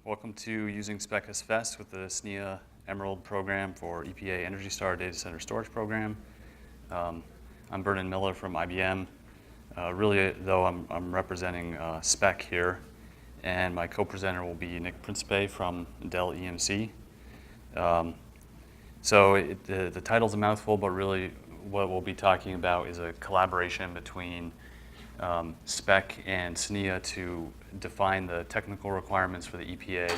Welcome to Using SPEC SFS with the SNIA Emerald program for EPA Energy Star Data Center Storage Program. I'm Vernon Miller from IBM. Really, though, I'm representing SPEC here, and my co-presenter will be Nick Principe from Dell EMC. The title's a mouthful, but really what we'll be talking about is a collaboration between SPEC and SNIA to define the technical requirements for the EPA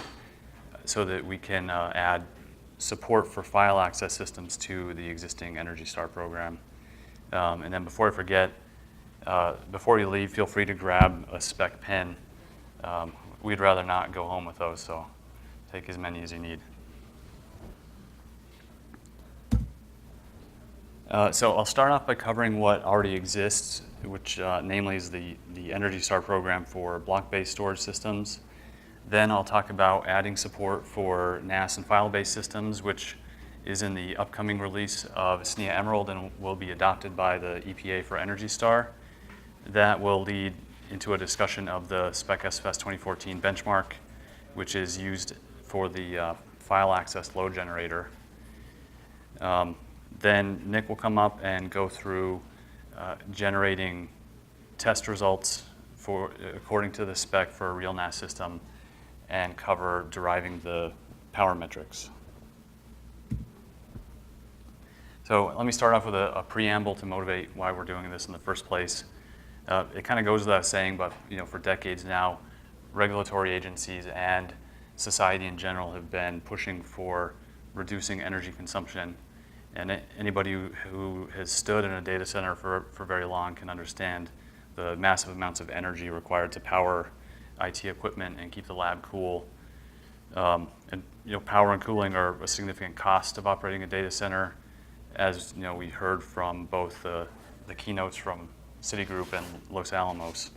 so that we can add support for file access systems to the existing Energy Star program. And then before I forget, before you leave, feel free to grab a SPEC pen. We'd rather not go home with those, so take as many as you need. So I'll start off by covering what already exists, which namely is the Energy Star program for block-based storage systems. Then I'll talk about adding support for NAS and file-based systems, which is in the upcoming release of SNIA Emerald and will be adopted by the EPA for Energy Star. That will lead into a discussion of the SPEC SFS 2014 benchmark, which is used for the file access load generator. Then Nick will come up and go through generating test results according to the spec for a real NAS system and cover deriving the power metrics. So let me start off with a preamble to motivate why we're doing this in the first place. It kind of goes without saying, but for decades now, regulatory agencies and society in general have been pushing for reducing energy consumption. And anybody who has stood in a data center for very long can understand the massive amounts of energy required to power IT equipment and keep the lab cool. And power and cooling are a significant cost of operating a data center, as we heard from both the keynotes from Citigroup and Los Alamos.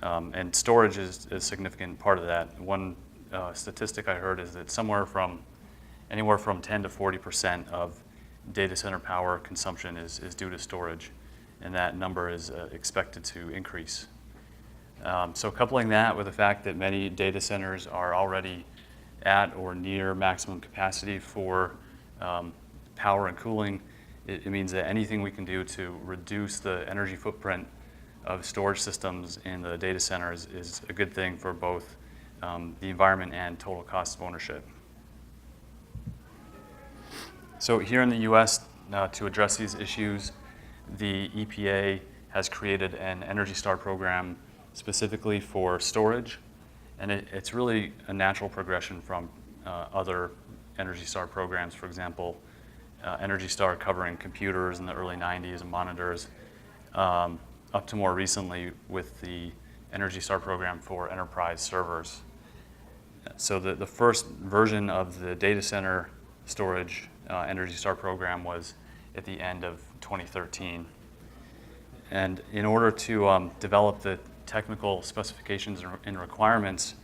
And storage is a significant part of that. One statistic I heard is that anywhere from 10 to 40% of data center power consumption is due to storage, and that number is expected to increase. So coupling that with the fact that many data centers are already at or near maximum capacity for power and cooling, it means that anything we can do to reduce the energy footprint of storage systems in the data centers is a good thing for both the environment and total cost of ownership. So here in the US, to address these issues, the EPA has created an Energy Star program specifically for storage, and it's really a natural progression from other Energy Star programs. For example, Energy Star covering computers in the early 90s and monitors, up to more recently with the Energy Star program for enterprise servers. So the first version of the data center storage Energy Star program was at the end of 2013. And in order to develop the technical specifications and requirements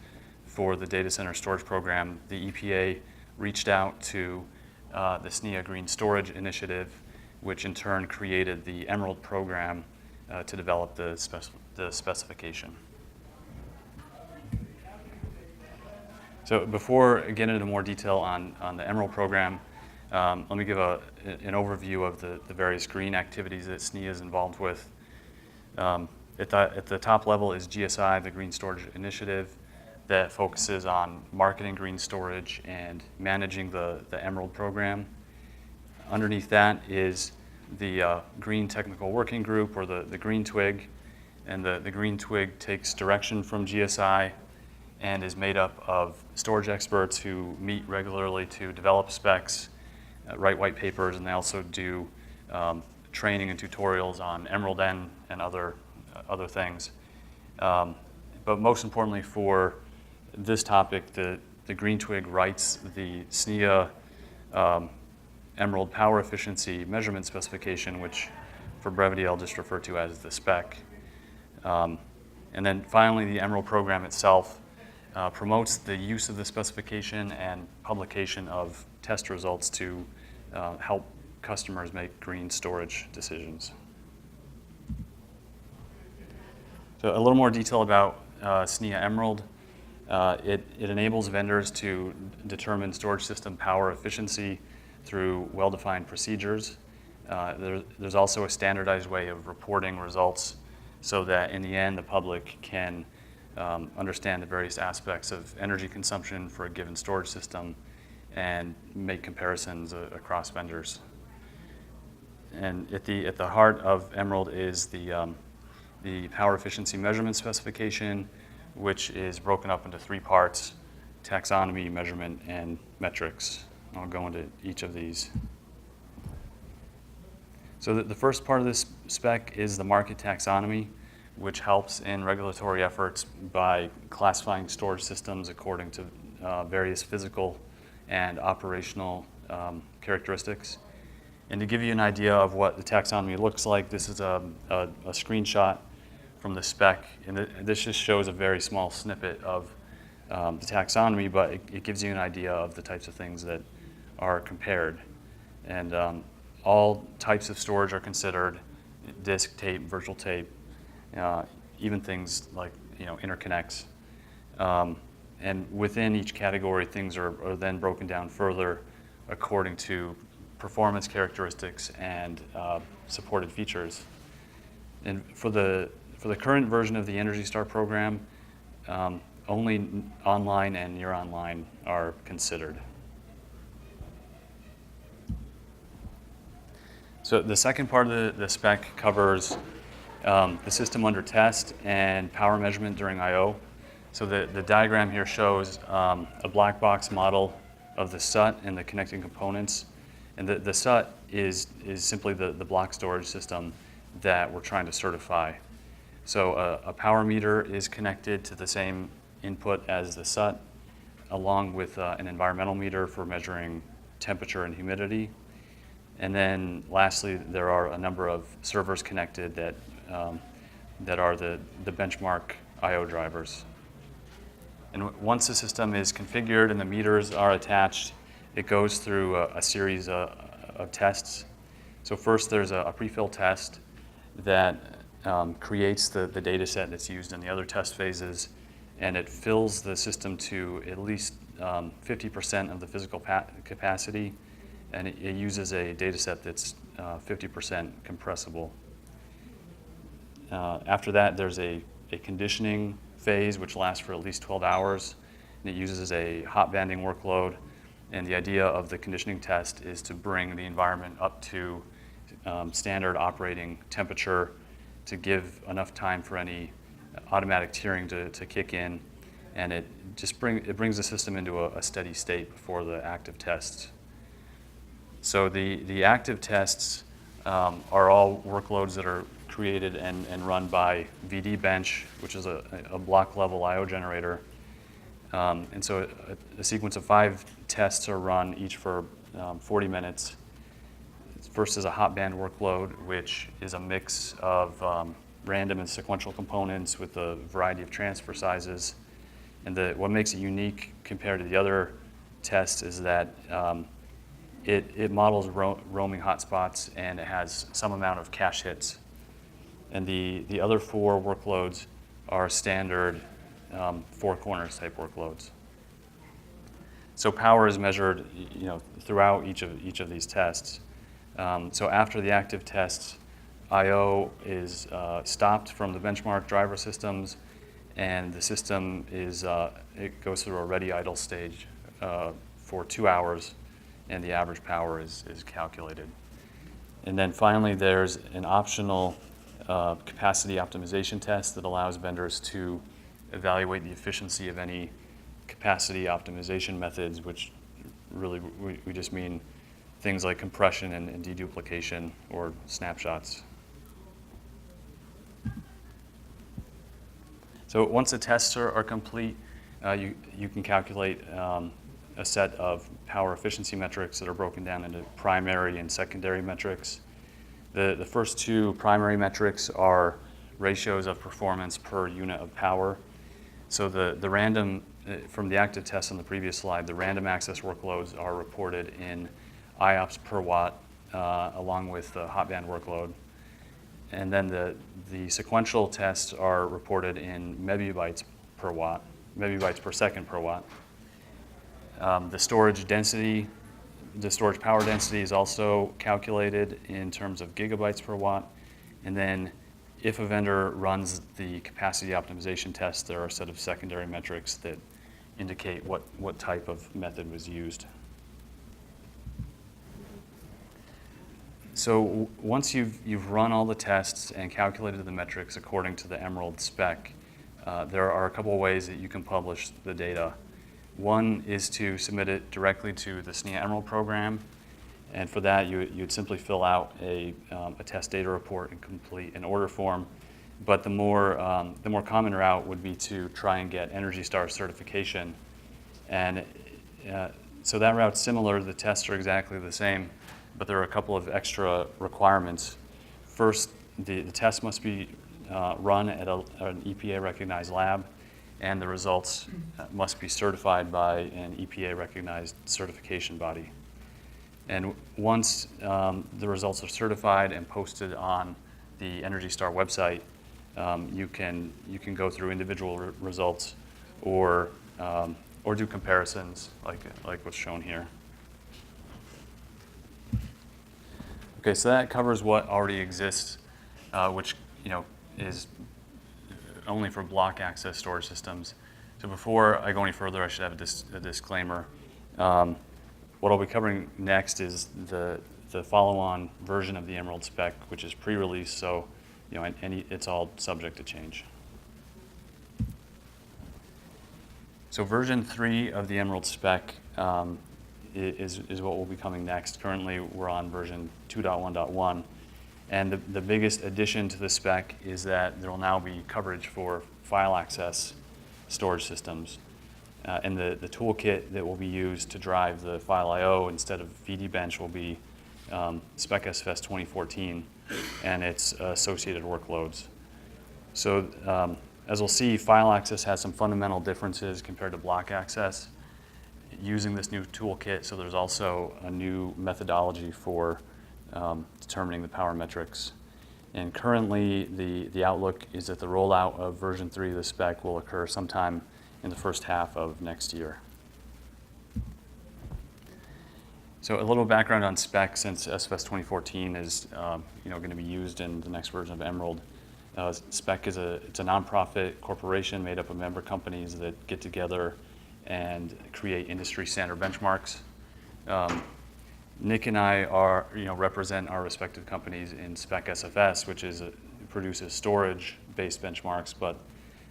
for the data center storage program, the EPA reached out to the SNIA Green Storage Initiative, which in turn created the Emerald program to develop the specification. So before I get into more detail on the Emerald program, let me give an overview of the various green activities that SNIA is involved with. At the top level is GSI, the Green Storage Initiative, that focuses on marketing green storage and managing the Emerald program. Underneath that is the Green Technical Working Group, or the Green Twig, and the Green Twig takes direction from GSI and is made up of storage experts who meet regularly to develop specs, write white papers, and they also do training and tutorials on Emerald N and other things. But most importantly for this topic, the Green Twig writes the SNIA Emerald Power Efficiency Measurement Specification, which for brevity I'll just refer to as the spec. And then finally, the Emerald program itself promotes the use of the specification and publication of test results to help customers make green storage decisions. So a little more detail about SNIA Emerald. It enables vendors to determine storage system power efficiency through well-defined procedures. There's also a standardized way of reporting results so that in the end the public can understand the various aspects of energy consumption for a given storage system and make comparisons across vendors. And at the heart of Emerald is the power efficiency measurement specification, which is broken up into 3 parts: taxonomy, measurement, and metrics. I'll go into each of these. So the first part of this spec is the market taxonomy, which helps in regulatory efforts by classifying storage systems according to various physical and operational characteristics. And to give you an idea of what the taxonomy looks like, this is a screenshot from the spec, and this just shows a very small snippet of the taxonomy, but it gives you an idea of the types of things that are compared. And all types of storage are considered: disk, tape, virtual tape, even things like interconnects. And within each category, things are then broken down further according to performance characteristics and supported features. And for the current version of the Energy Star program, only online and near online are considered. So the second part of the spec covers the system under test and power measurement during I/O. So the diagram here shows a black box model of the SUT and the connecting components. And the SUT is simply the block storage system that we're trying to certify. So a power meter is connected to the same input as the SUT, along with an environmental meter for measuring temperature and humidity. And then lastly, there are a number of servers connected that are the benchmark I/O drivers. And once the system is configured and the meters are attached, it goes through a series of tests. So first there's a pre-fill test that creates the data set that's used in the other test phases, and it fills the system to at least 50% of the physical capacity, and it uses a data set that's 50% compressible. After that, there's a conditioning phase, which lasts for at least 12 hours, and it uses a hot banding workload. And the idea of the conditioning test is to bring the environment up to standard operating temperature to give enough time for any automatic tiering to kick in, and it brings the system into a steady state before the active tests. So the active tests are all workloads that are created and run by VD Bench, which is a block level I/O generator. And so a sequence of 5 tests are run, each for 40 minutes. First is a hot band workload, which is a mix of random and sequential components with a variety of transfer sizes. And what makes it unique compared to the other tests is that it models roaming hotspots, and it has some amount of cache hits. And the other 4 workloads are standard 4 corners type workloads. So power is measured, throughout each of these tests. So after the active tests, I/O is stopped from the benchmark driver systems, and the system it goes through a ready idle stage for 2 hours, and the average power is calculated. And then finally, there's an optional capacity optimization test that allows vendors to evaluate the efficiency of any capacity optimization methods, which really we just mean things like compression and deduplication or snapshots. So once the tests are complete, you can calculate a set of power efficiency metrics that are broken down into primary and secondary metrics. The first 2 primary metrics are ratios of performance per unit of power. So the random, from the active test on the previous slide, the random access workloads are reported in IOPS per watt, along with the hot band workload. And then the sequential tests are reported in megabytes per watt. megabytes per second per watt. The storage density, the storage power density is also calculated in terms of gigabytes per watt. And then if a vendor runs the capacity optimization test, there are a set of secondary metrics that indicate what type of method was used. So once you've run all the tests and calculated the metrics according to the Emerald spec, there are a couple of ways that you can publish the data. One is to submit it directly to the SNIA Emerald program, and for that you'd simply fill out a test data report and complete an order form. But the more common route would be to try and get ENERGY STAR certification, and so that route's similar. The tests are exactly the same, but there are a couple of extra requirements. First, the test must be run at an EPA recognized lab, and the results must be certified by an EPA recognized certification body. And once the results are certified and posted on the ENERGY STAR website, you can go through individual results or do comparisons like what's shown here. Okay, so that covers what already exists, which is only for block access storage systems. So before I go any further, I should have a disclaimer. What I'll be covering next is the follow-on version of the Emerald spec, which is pre-release, so it's all subject to change. So version 3 of the Emerald spec is what will be coming next. Currently, we're on version 2.1.1. And the biggest addition to the spec is that there will now be coverage for file access storage systems. And the toolkit that will be used to drive the file I/O instead of VDBench will be SPEC SFS 2014 and its associated workloads. So as we'll see, file access has some fundamental differences compared to block access using this new toolkit. So there's also a new methodology for determining the power metrics. And currently, the outlook is that the rollout of version 3 of the spec will occur sometime in the first half of next year. So a little background on SPEC, since SFS 2014 is going to be used in the next version of Emerald. SPEC it's a nonprofit corporation made up of member companies that get together and create industry standard benchmarks. Nick and I represent our respective companies in SPEC SFS, which produces storage-based benchmarks, but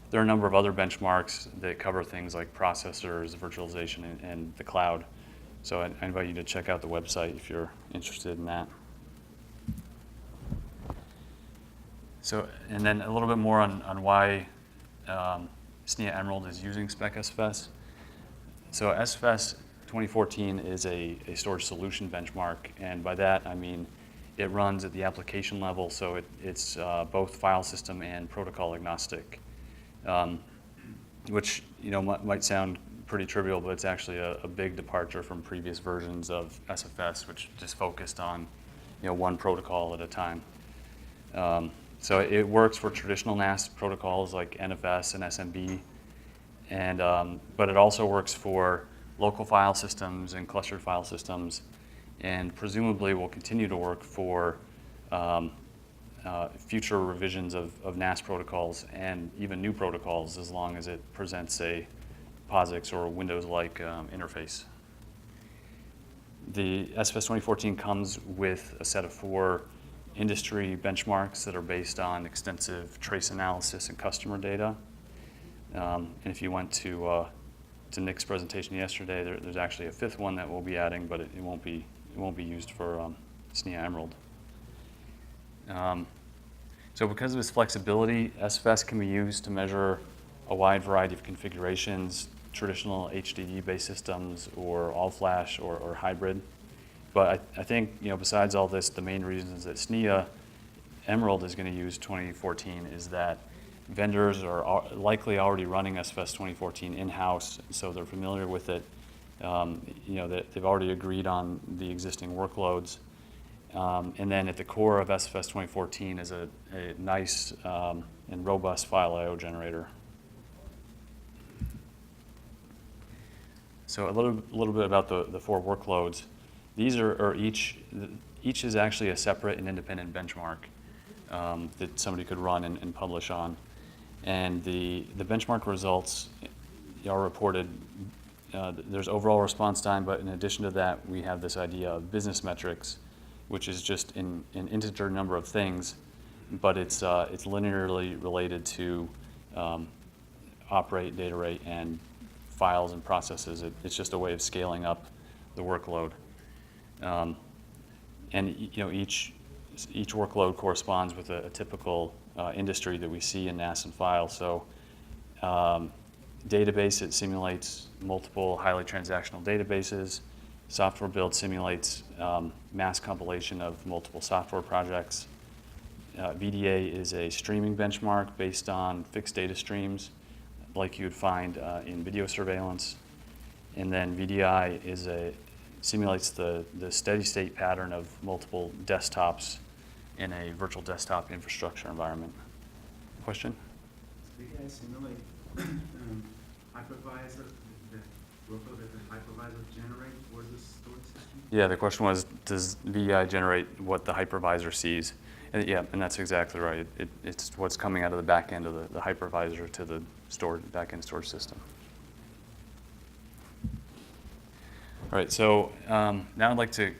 there are a number of other benchmarks that cover things like processors, virtualization, and the cloud. So I invite you to check out the website if you're interested in that. So, and then a little bit more on why SNIA Emerald is using SPEC SFS. So SFS 2014 is a storage solution benchmark, and by that I mean it runs at the application level, so it's both file system and protocol agnostic, which might sound pretty trivial, but it's actually a big departure from previous versions of SFS, which just focused on one protocol at a time. So it works for traditional NAS protocols like NFS and SMB, but it also works for local file systems and clustered file systems, and presumably will continue to work for future revisions of NAS protocols and even new protocols, as long as it presents a POSIX or Windows-like interface. The SFS 2014 comes with a set of 4 industry benchmarks that are based on extensive trace analysis and customer data. And if you went to Nick's presentation yesterday, there's actually a 5th one that we'll be adding, but it won't be used for SNIA Emerald. So because of its flexibility, SFS can be used to measure a wide variety of configurations, traditional HDD-based systems, or all-flash or hybrid. But I think besides all this, the main reasons that SNIA Emerald is going to use 2014 is that vendors are likely already running SFS 2014 in-house, so they're familiar with it. They've already agreed on the existing workloads. And then at the core of SFS 2014 is a nice and robust file I/O generator. So a little bit about the four workloads. These are each is actually a separate and independent benchmark that somebody could run and publish on. And the benchmark results are reported. There's overall response time, but in addition to that, we have this idea of business metrics, which is just an integer number of things, but it's linearly related to operate, data rate, and files and processes. It's just a way of scaling up the workload. And each workload corresponds with a typical industry that we see in NAS and file. So database, it simulates multiple highly transactional databases. Software build simulates mass compilation of multiple software projects. VDA is a streaming benchmark based on fixed data streams like you'd find in video surveillance. And then VDI simulates the steady state pattern of multiple desktops in a virtual desktop infrastructure environment. Question? Does VDI simulate hypervisor, the workload that the hypervisor generates for the storage system? Yeah, the question was, does VDI generate what the hypervisor sees? And yeah, and that's exactly right. It's what's coming out of the back end of the hypervisor to the back end storage system. All right, so now I'd like to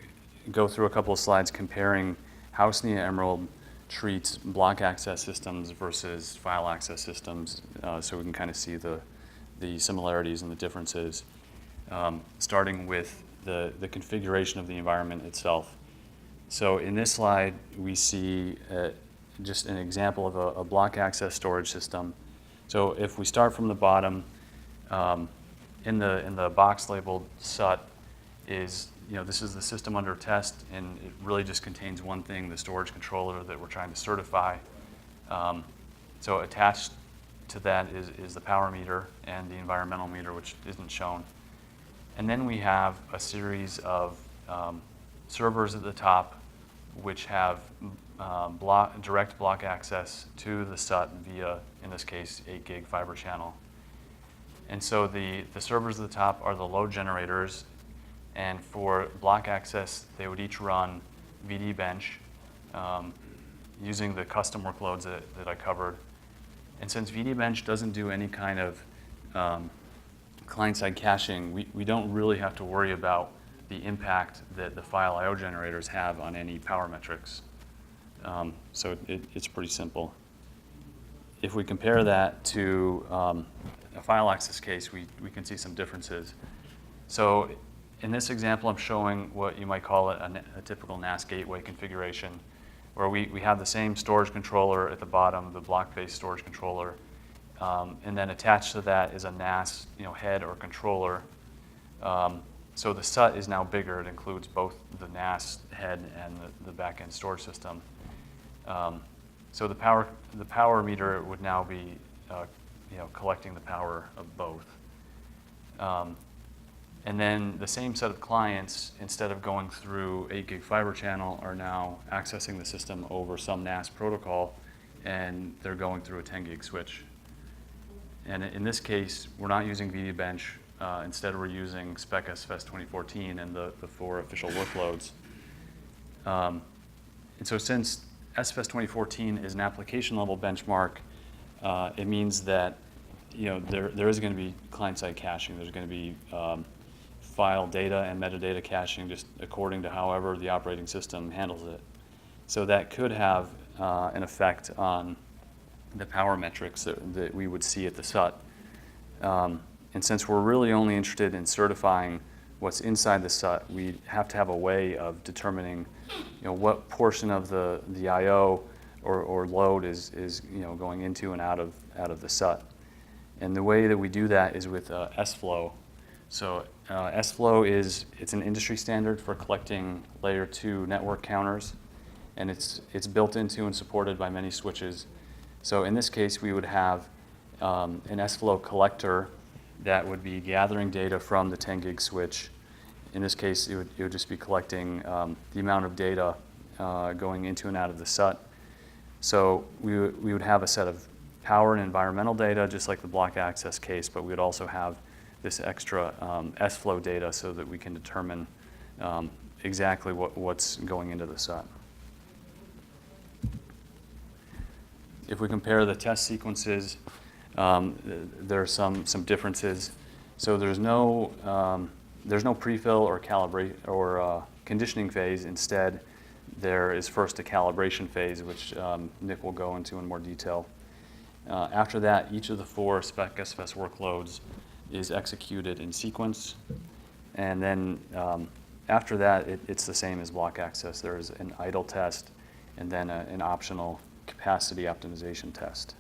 go through a couple of slides comparing how SNIA Emerald treats block access systems versus file access systems, so we can kind of see the similarities and the differences, starting with the configuration of the environment itself. So in this slide, we see just an example of a block access storage system. So if we start from the bottom, in the box labeled SUT is, this is the system under test, and it really just contains one thing, the storage controller that we're trying to certify. So attached to that is the power meter and the environmental meter, which isn't shown. And then we have a series of servers at the top, which have direct block access to the SUT via, in this case, 8 gig fiber channel. And so the servers at the top are the load generators, and for block access, they would each run VD bench using the custom workloads that I covered. And since VD bench doesn't do any kind of client-side caching, we don't really have to worry about the impact that the file I/O generators have on any power metrics. So it's pretty simple. If we compare that to a file access case, we can see some differences. So in this example, I'm showing what you might call a typical NAS gateway configuration, where we have the same storage controller at the bottom, the block-based storage controller, and then attached to that is a NAS head or controller. So the SUT is now bigger. It includes both the NAS head and the back-end storage system. So the power meter would now be collecting the power of both. And then the same set of clients, instead of going through 8 gig fiber channel, are now accessing the system over some NAS protocol, and they're going through a 10 gig switch. And in this case, we're not using VD bench. Instead, we're using SPEC SFS 2014 and the 4 official workloads. And so since SFS 2014 is an application level benchmark, it means that there is going to be client-side caching. There's going to be file data and metadata caching just according to however the operating system handles it. So that could have an effect on the power metrics that we would see at the SUT. And since we're really only interested in certifying what's inside the SUT, we have to have a way of determining what portion of the I/O or load is going into and out of the SUT. And the way that we do that is with SFlow. So SFlow it's an industry standard for collecting layer 2 network counters, and it's built into and supported by many switches. So in this case, we would have an SFlow collector that would be gathering data from the 10 gig switch. In this case, it would just be collecting the amount of data going into and out of the SUT. So we would have a set of power and environmental data, just like the block access case, but we would also have this extra S-flow data so that we can determine exactly what's going into the set. If we compare the test sequences, there are some differences. So there's no prefill or calibrate or conditioning phase. Instead, there is first a calibration phase, which Nick will go into in more detail. After that, each of the 4 SPEC SFS workloads is executed in sequence. And then after that, it's the same as block access. There's an idle test and then an optional capacity optimization test.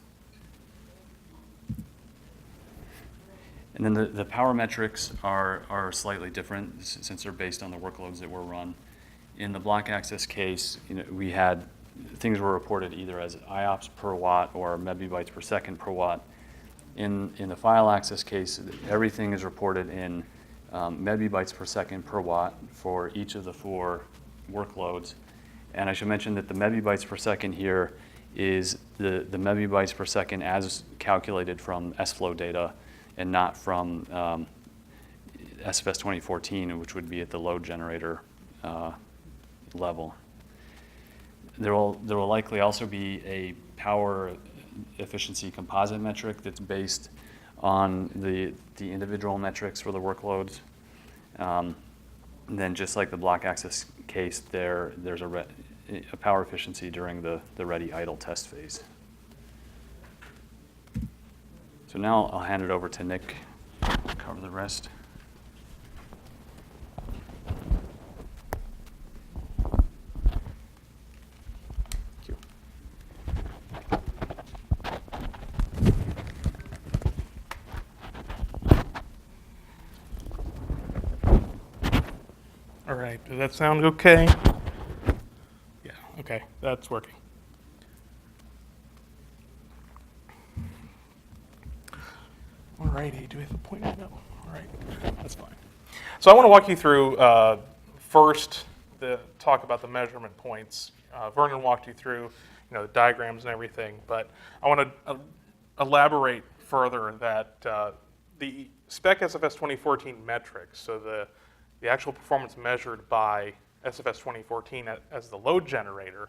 And then the power metrics are slightly different since they're based on the workloads that were run. In the block access case, we had things were reported either as IOPS per watt or megabytes per second per watt. In the file access case, everything is reported in megabytes per second per watt for each of the 4 workloads. And I should mention that the megabytes per second here is the megabytes per second as calculated from S-flow data and not from SFS 2014, which would be at the load generator level. There will likely also be a power efficiency composite metric that's based on the individual metrics for the workloads. And then just like the block access case, there's a power efficiency during the ready idle test phase. So now I'll hand it over to Nick to cover the rest. Thank you. All right, does that sound okay? Yeah, okay, that's working. All righty, do we have a pointer? No, all right, that's fine. So I want to walk you through first talk about the measurement points. Vernon walked you through the diagrams and everything, but I want to elaborate further that the SPEC SFS 2014 metrics, so the actual performance measured by SFS 2014 as the load generator,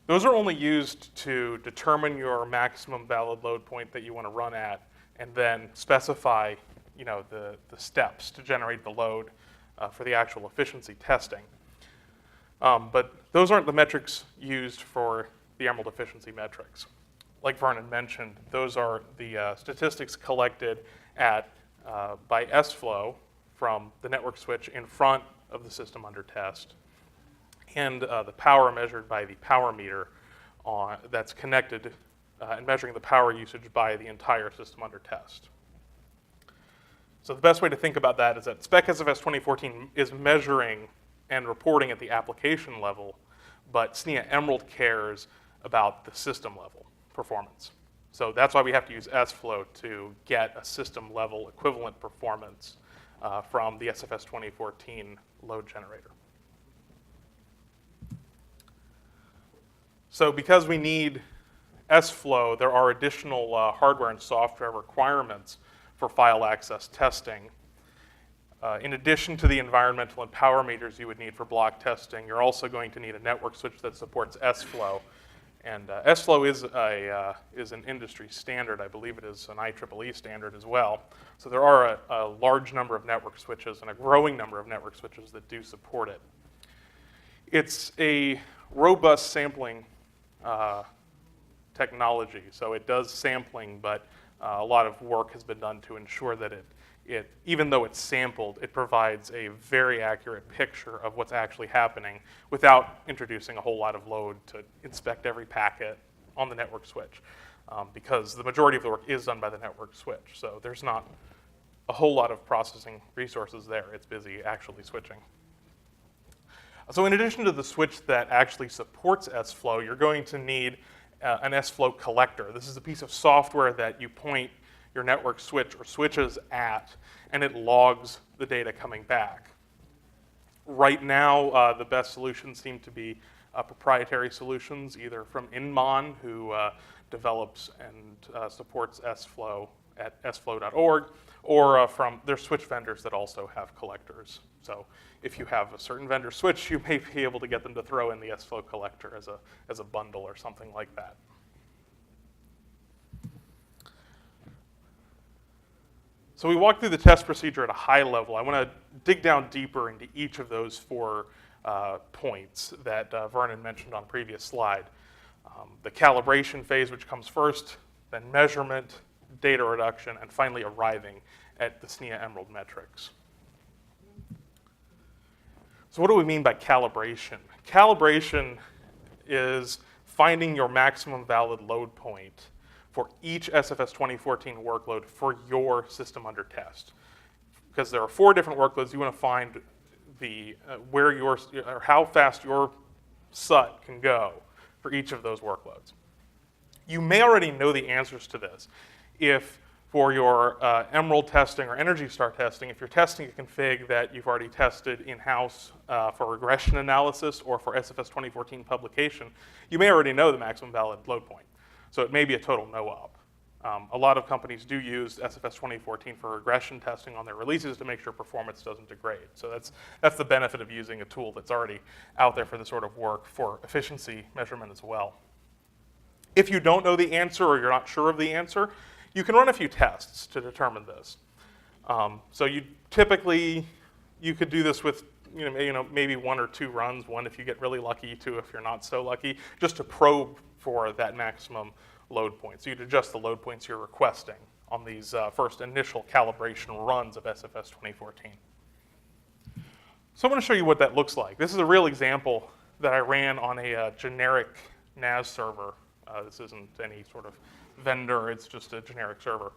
those are only used to determine your maximum valid load point that you want to run at, and then specify the steps to generate the load for the actual efficiency testing. But those aren't the metrics used for the Emerald efficiency metrics. Like Vernon mentioned, those are the statistics collected by S-flow from the network switch in front of the system under test, and the power measured by the power meter that's connected and measuring the power usage by the entire system under test. So the best way to think about that is that SPEC SFS 2014 is measuring and reporting at the application level, but SNIA Emerald cares about the system level performance. So that's why we have to use S-flow to get a system level equivalent performance from the SFS 2014 load generator. So because we need S-flow, there are additional hardware and software requirements for file access testing. In addition to the environmental and power meters you would need for block testing, you're also going to need a network switch that supports S-flow. And S-flow is an industry standard. I believe it is an IEEE standard as well. So there are a large number of network switches and a growing number of network switches that do support it. It's a robust sampling technology. So it does sampling, but a lot of work has been done to ensure that even though it's sampled, it provides a very accurate picture of what's actually happening without introducing a whole lot of load to inspect every packet on the network switch, because the majority of the work is done by the network switch. So there's not a whole lot of processing resources there. It's busy actually switching. So in addition to the switch that actually supports S-flow, you're going to need an S-flow collector. This is a piece of software that you point your network switch or switches at, and it logs the data coming back. Right now, the best solutions seem to be proprietary solutions, either from Inmon, who develops and supports S-flow at sflow.org, or there's switch vendors that also have collectors. So if you have a certain vendor switch, you may be able to get them to throw in the SFlow collector as a bundle or something like that. So we walked through the test procedure at a high level. I want to dig down deeper into each of those 4 points that Vernon mentioned on a previous slide. The calibration phase, which comes first, then measurement, data reduction, and finally arriving at the SNIA Emerald metrics. So what do we mean by calibration? Calibration is finding your maximum valid load point for each SFS 2014 workload for your system under test. Because there are 4 different workloads, you want to find or how fast your SUT can go for each of those workloads. You may already know the answers to this. If for your Emerald testing or Energy Star testing, if you're testing a config that you've already tested in-house for regression analysis or for SFS 2014 publication, you may already know the maximum valid load point. So it may be a total no-op. A lot of companies do use SFS 2014 for regression testing on their releases to make sure performance doesn't degrade. So that's the benefit of using a tool that's already out there for this sort of work for efficiency measurement as well. If you don't know the answer or you're not sure of the answer, you can run a few tests to determine this. So you could do this with maybe 1 or 2 runs, 1 if you get really lucky, 2 if you're not so lucky, just to probe for that maximum load point. So you'd adjust the load points you're requesting on these first initial calibration runs of SFS 2014. So I'm going to show you what that looks like. This is a real example that I ran on a generic NAS server. This isn't any sort of vendor, it's just a generic server.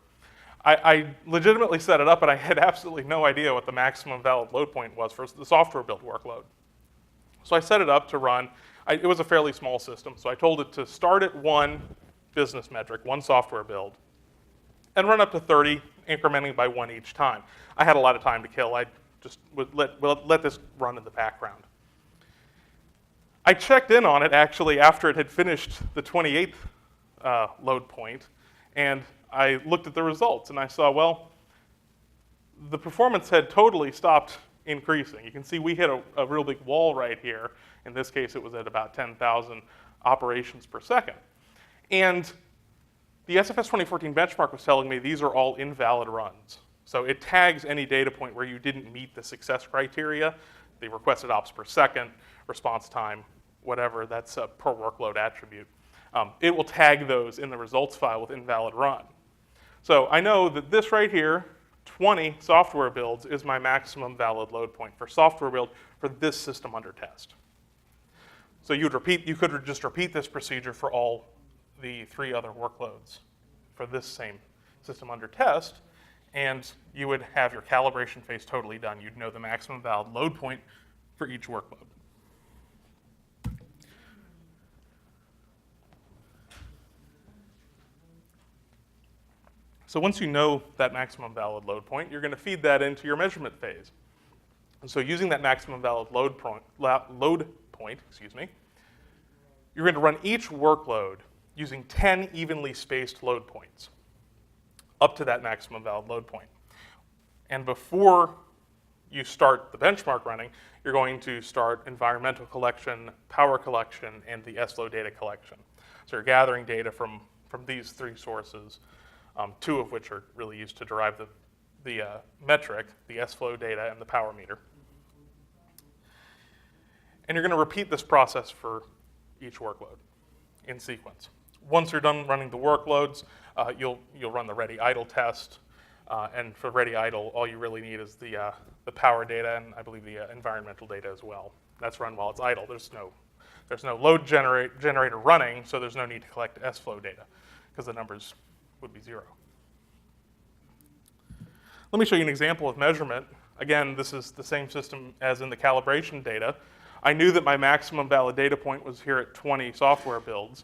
I legitimately set it up, and I had absolutely no idea what the maximum valid load point was for the software build workload. So I set it up to run. It was a fairly small system, so I told it to start at 1 business metric, 1 software build, and run up to 30, incrementing by 1 each time. I had a lot of time to kill. I just would let this run in the background. I checked in on it, actually, after it had finished the 28th load point, and I looked at the results, and I saw, well, the performance had totally stopped increasing. You can see we hit a real big wall right here. In this case, it was at about 10,000 operations per second. And the SFS 2014 benchmark was telling me these are all invalid runs. So it tags any data point where you didn't meet the success criteria, the requested ops per second, response time, whatever, that's a per workload attribute. It will tag those in the results file with invalid run. So I know that this right here, 20 software builds, is my maximum valid load point for software build for this system under test. So you could just repeat this procedure for all the 3 other workloads for this same system under test, and you would have your calibration phase totally done. You'd know the maximum valid load point for each workload. So once you know that maximum valid load point, you're going to feed that into your measurement phase. And so using that maximum valid load point, you're going to run each workload using 10 evenly spaced load points up to that maximum valid load point. And before you start the benchmark running, you're going to start environmental collection, power collection, and the SFlow data collection. So you're gathering data from these 3 sources, 2 of which are really used to derive the metric, the SFlow data and the power meter. And you're going to repeat this process for each workload in sequence. Once you're done running the workloads, you'll run the ready idle test. And for ready idle, all you really need is the power data and I believe the environmental data as well. That's run while it's idle. There's no load generator running, so there's no need to collect SFlow data because the numbers would be 0. Let me show you an example of measurement. Again, this is the same system as in the calibration data. I knew that my maximum valid data point was here at 20 software builds.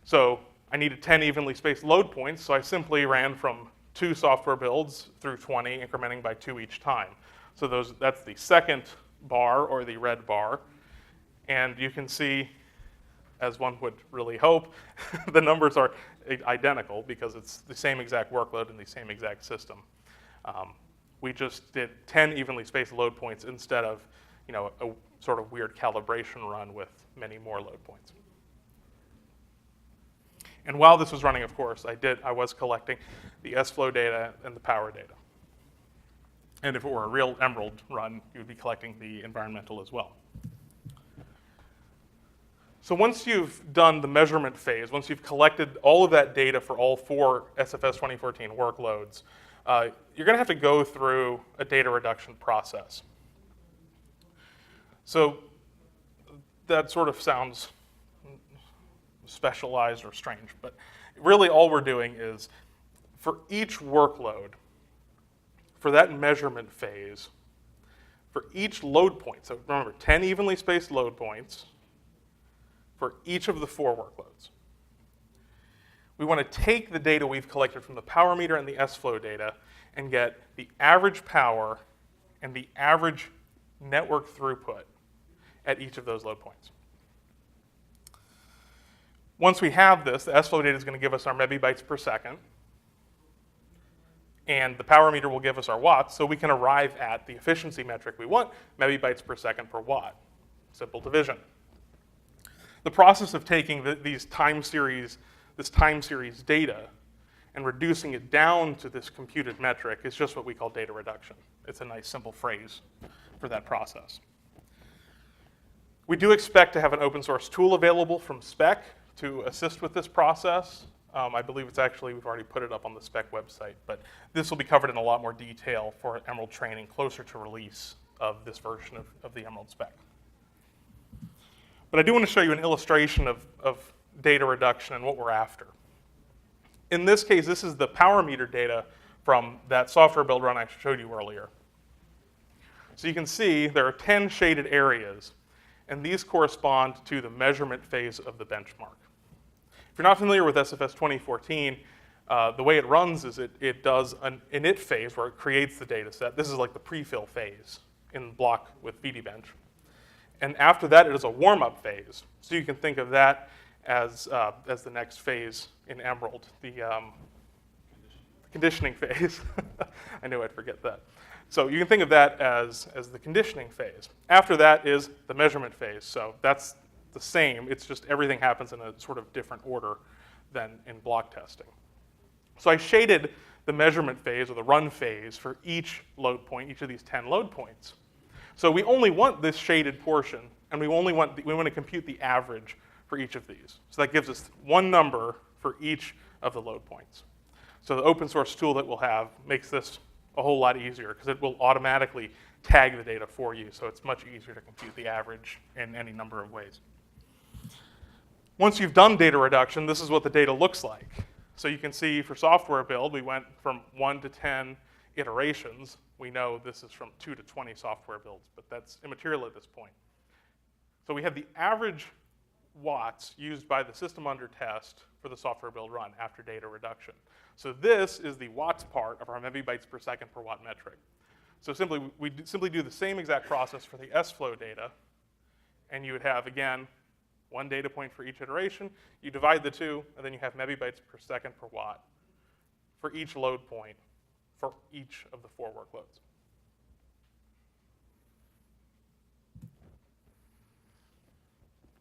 So I needed 10 evenly spaced load points, so I simply ran from 2 software builds through 20, incrementing by 2 each time. So that's the second bar, or the red bar. And you can see, as one would really hope, the numbers are identical because it's the same exact workload in the same exact system. We just did 10 evenly spaced load points instead of, a sort of weird calibration run with many more load points. And while this was running, of course, I was collecting the S-flow data and the power data. And if it were a real Emerald run, you would be collecting the environmental as well. So once you've done the measurement phase, once you've collected all of that data for all 4 SFS 2014 workloads, you're going to have to go through a data reduction process. So that sort of sounds specialized or strange, but really all we're doing is for each workload, for that measurement phase, for each load point, so remember 10 evenly spaced load points for each of the 4 workloads. We want to take the data we've collected from the power meter and the S-flow data and get the average power and the average network throughput at each of those load points. Once we have this, the S-flow data is going to give us our megabytes per second, and the power meter will give us our watts, so we can arrive at the efficiency metric we want, megabytes per second per watt. Simple division. The process of taking this time series data and reducing it down to this computed metric is just what we call data reduction. It's a nice simple phrase for that process. We do expect to have an open source tool available from SPEC to assist with this process. I believe it's actually, we've already put it up on the SPEC website, but this will be covered in a lot more detail for Emerald training closer to release of this version of the Emerald spec. But I do want to show you an illustration of data reduction and what we're after. In this case, this is the power meter data from that software build run I showed you earlier. So you can see there are 10 shaded areas, and these correspond to the measurement phase of the benchmark. If you're not familiar with SFS 2014, the way it runs is it does an init phase where it creates the data set. This is like the pre-fill phase in block with VDBench. And after that, it is a warm-up phase. So you can think of that as the next phase in Emerald, the conditioning phase. I knew I'd forget that. So you can think of that as the conditioning phase. After that is the measurement phase. So that's the same. It's just everything happens in a sort of different order than in block testing. So I shaded the measurement phase or the run phase for each load point, each of these 10 load points. So we only want this shaded portion, and we want to compute the average for each of these. So that gives us one number for each of the load points. So the open source tool that we'll have makes this a whole lot easier because it will automatically tag the data for you, so it's much easier to compute the average in any number of ways. Once you've done data reduction, this is what the data looks like. So you can see for software build, we went from 1 to 10 iterations. We know this is from 2 to 20 software builds, but that's immaterial at this point. So we have the average watts used by the system under test for the software build run after data reduction. So this is the watts part of our megabytes per second per watt metric. So we simply do the same exact process for the S-flow data, and you would have, again, one data point for each iteration. You divide the two, and then you have megabytes per second per watt for each load point for each of the 4 workloads.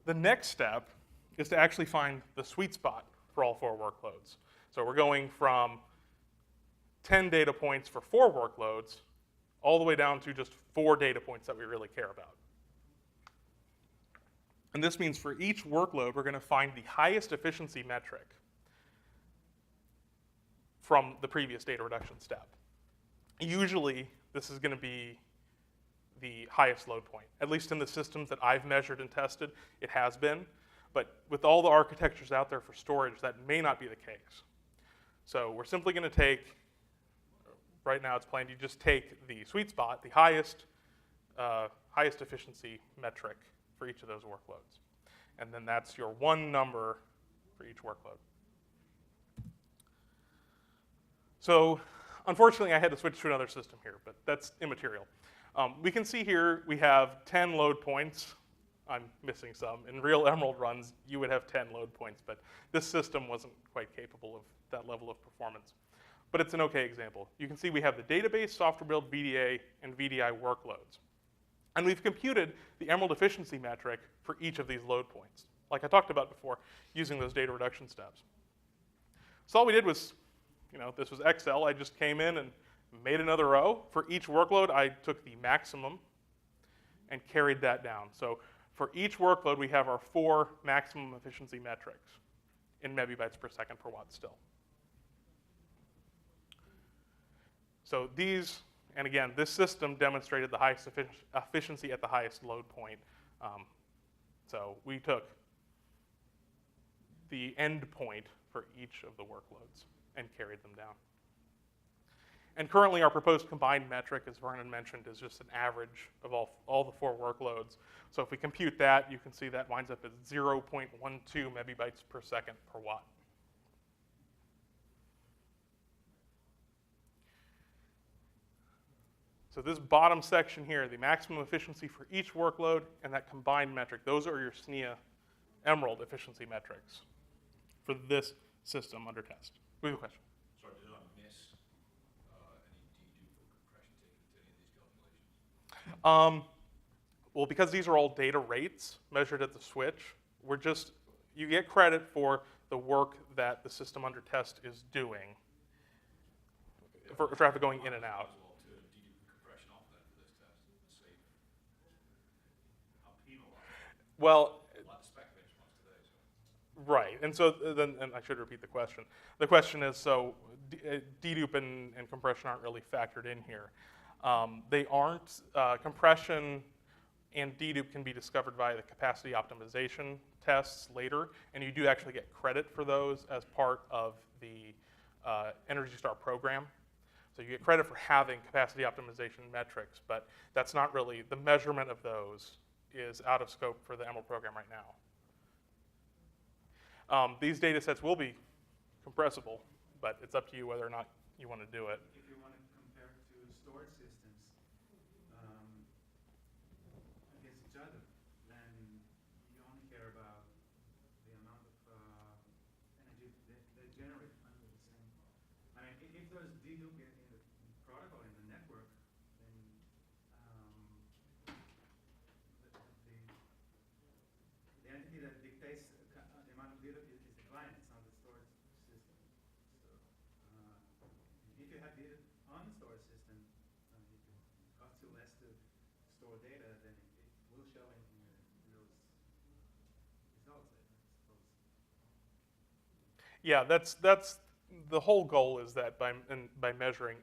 The next step is to actually find the sweet spot for all 4 workloads. So we're going from 10 data points for 4 workloads all the way down to just 4 data points that we really care about. And this means for each workload, we're going to find the highest efficiency metric from the previous data reduction step. Usually, this is going to be the highest load point. At least in the systems that I've measured and tested, it has been. But with all the architectures out there for storage, that may not be the case. So we're simply going to take, right now it's planned, you just take the sweet spot, the highest efficiency metric for each of those workloads. And then that's your one number for each workload. So unfortunately, I had to switch to another system here, but that's immaterial. We can see here we have 10 load points. I'm missing some. In real Emerald runs, you would have 10 load points, but this system wasn't quite capable of that level of performance. but it's an okay example. You can see we have the database, software build, VDA, and VDI workloads. And we've computed the Emerald efficiency metric for each of these load points, like I talked about before, using those data reduction steps. So all we did was, this was Excel. I just came in and made another row. For each workload, I took the maximum and carried that down. So for each workload, we have our 4 maximum efficiency metrics in megabytes per second per watt still. So these, and again, this system demonstrated the highest efficiency at the highest load point. So we took the end point for each of the workloads and carried them down. And currently our proposed combined metric, as Vernon mentioned, is just an average of all the 4 workloads. So if we compute that, you can see that winds up at 0.12 megabytes per second per watt. So this bottom section here, the maximum efficiency for each workload and that combined metric, those are your SNIA Emerald efficiency metrics for this system under test. We have a question. Sorry, did I miss any dedupe or compression taken into any of these calculations? Well, because these are all data rates measured at the switch, you get credit for the work that the system under test is doing for traffic going in and out. As well to dedupe and compression off that for this test and save. How penalized? Well, Like the spec benchmarks today. So. right, and so then, and I should repeat the question. The question is, so dedupe and compression aren't really factored in here. They aren't. Compression and dedupe can be discovered via the capacity optimization tests later, and you do actually get credit for those as part of the Energy Star program. So you get credit for having capacity optimization metrics, but that's not really, the measurement of those is out of scope for the Emerald program right now. These data sets will be compressible, but it's up to you whether or not you want to do it. If you want to compare to storage systems against each other, then you only care about the amount of energy they generate under the same. I mean, if there's dedupe in the protocol, in the network, then the entity that dictates the amount of dedupe is the client, it's not the storage system. So if you have dedupe on the storage system, if it costs you less to store data, then it will show in those results, I suppose. Yeah, that's the whole goal is that by measuring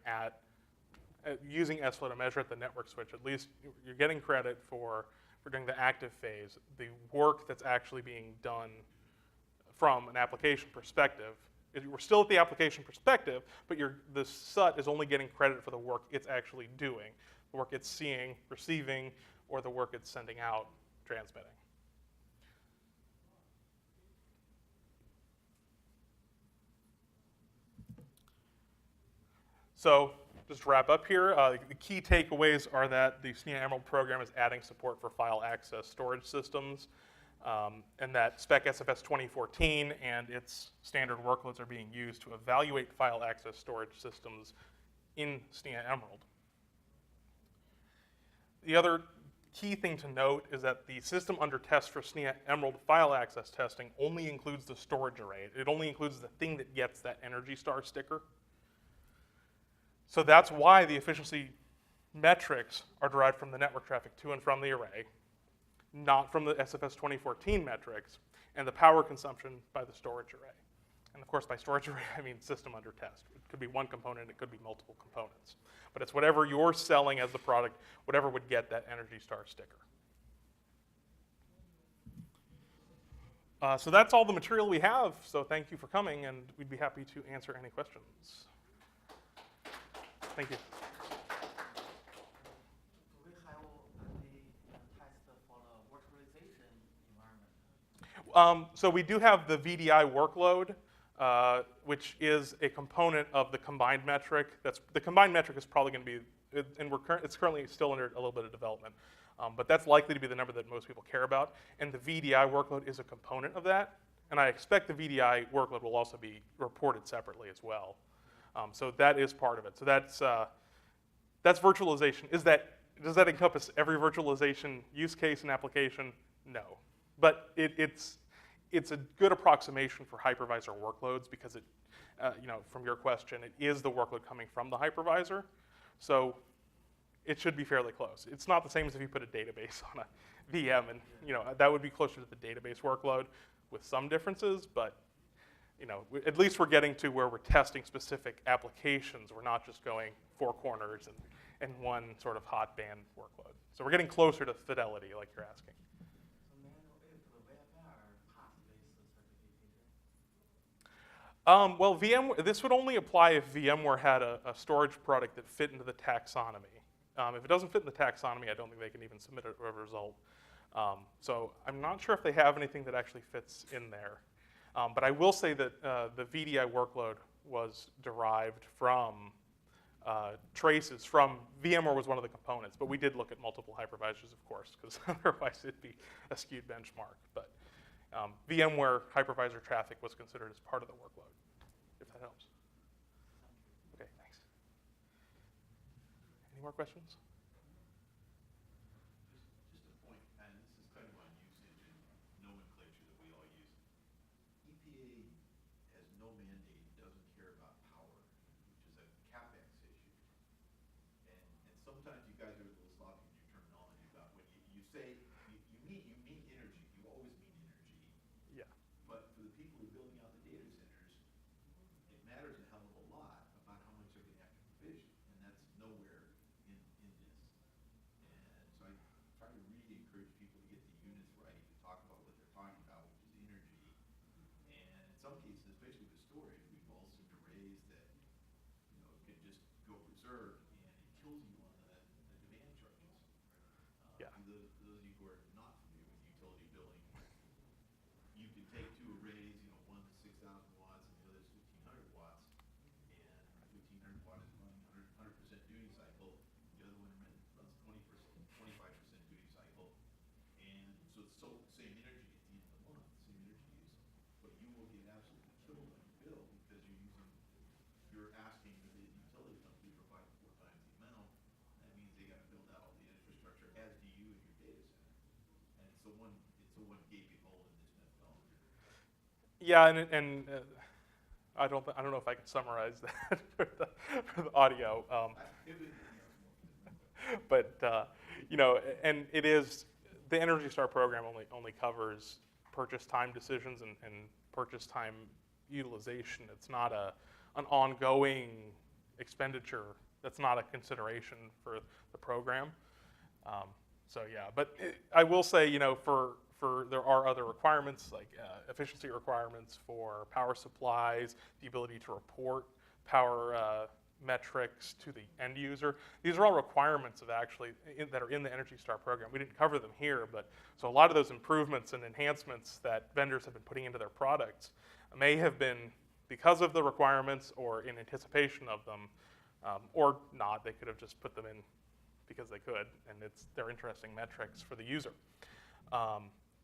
using SFlow to measure at the network switch, at least you're getting credit for doing the active phase, the work that's actually being done from an application perspective. We're still at the application perspective, but the SUT is only getting credit for the work it's actually doing, the work it's seeing, receiving, or the work it's sending out, transmitting. So just to wrap up here, the key takeaways are that the SNIA Emerald program is adding support for file access storage systems, and that SPEC SFS 2014 and its standard workloads are being used to evaluate file access storage systems in SNIA Emerald. The other key thing to note is that the system under test for SNIA Emerald file access testing only includes the storage array. It only includes the thing that gets that Energy Star sticker. So that's why the efficiency metrics are derived from the network traffic to and from the array, not from the SFS 2014 metrics, and the power consumption by the storage array. And of course, by storage array, I mean system under test. It could be one component, it could be multiple components. But it's whatever you're selling as the product, whatever would get that Energy Star sticker. So that's all the material we have. So thank you for coming, and we'd be happy to answer any questions. Thank you. Do we have a test for the virtualization environment? So we do have the VDI workload, which is a component of the combined metric. The combined metric is probably going to be, and it's currently still under a little bit of development, but that's likely to be the number that most people care about. And the VDI workload is a component of that, and I expect the VDI workload will also be reported separately as well. So that is part of it. So that's virtualization. Does that encompass every virtualization use case and application? No. But it's a good approximation for hypervisor workloads because from your question, it is the workload coming from the hypervisor. So it should be fairly close. It's not the same as if you put a database on a VM, and that would be closer to the database workload with some differences, but at least we're getting to where we're testing specific applications. We're not just going four corners and one sort of hot band workload. So we're getting closer to fidelity, like you're asking. So may I know if the VMware pass this certification? Well, this would only apply if VMware had a storage product that fit into the taxonomy. If it doesn't fit in the taxonomy, I don't think they can even submit a result. So I'm not sure if they have anything that actually fits in there. But I will say that the VDI workload was derived from traces from VMware was one of the components, but we did look at multiple hypervisors, of course, because otherwise it'd be a skewed benchmark. But VMware hypervisor traffic was considered as part of the workload, if that helps. Okay, thanks. Any more questions? Just a point, and this is kind of on usage and nomenclature that we all use. EPA has no mandate, doesn't care about power, which is a CapEx issue. And sometimes you guys are a little sloppy in your terminology about when you say, you mean energy, you always mean energy. Yeah. But for the people who are building out the data centers, it matters a hell of a lot about how much they're going to have to provision, and that's nowhere in this. And so I try to really encourage people to get the units right, to talk about what they're talking about, which is energy. And in some cases, especially with storage, we've all seen arrays that can just go berserk, and it kills you on the demand charges. Yeah. For those of you who are not familiar with utility billing, you can take two arrays, one is 6,000 watts and the other is 1,500 watts, and 1,500 watt is running 100% duty cycle, the other one runs 25% duty cycle, and so it's same energy at the end of the month, same energy use, but you will get absolutely killed on your bill because you're asking the utility company to provide 4 times the amount. That means they got to build out all the infrastructure, as do you in your data center. And it's a one gaping hole in this methodology. Yeah, and I don't know if I can summarize that for the audio. But and it is the Energy Star program only covers purchase time decisions and purchase time utilization. It's not an ongoing expenditure. That's not a consideration for the program. So yeah, but I will say, for there are other requirements like efficiency requirements for power supplies, the ability to report power metrics to the end user. These are all requirements of actually that are in the Energy Star program. We didn't cover them here, but so a lot of those improvements and enhancements that vendors have been putting into their products may have been because of the requirements or in anticipation of them, or not. They could have just put them in because they could, and they're interesting metrics for the user.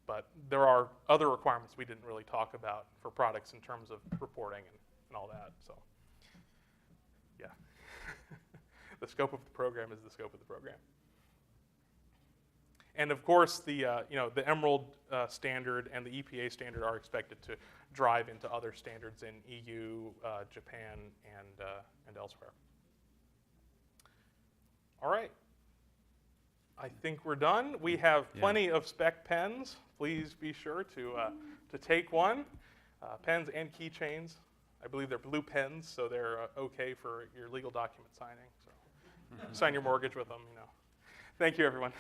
But there are other requirements we didn't really talk about for products in terms of reporting and all that. So, yeah, the scope of the program is the scope of the program. And of course, the Emerald standard and the EPA standard are expected to drive into other standards in EU, Japan, and elsewhere. All right. I think we're done. We have plenty of spec pens. Please be sure to take one. Pens and keychains. I believe they're blue pens, so they're okay for your legal document signing. So sign your mortgage with them. Thank you, everyone.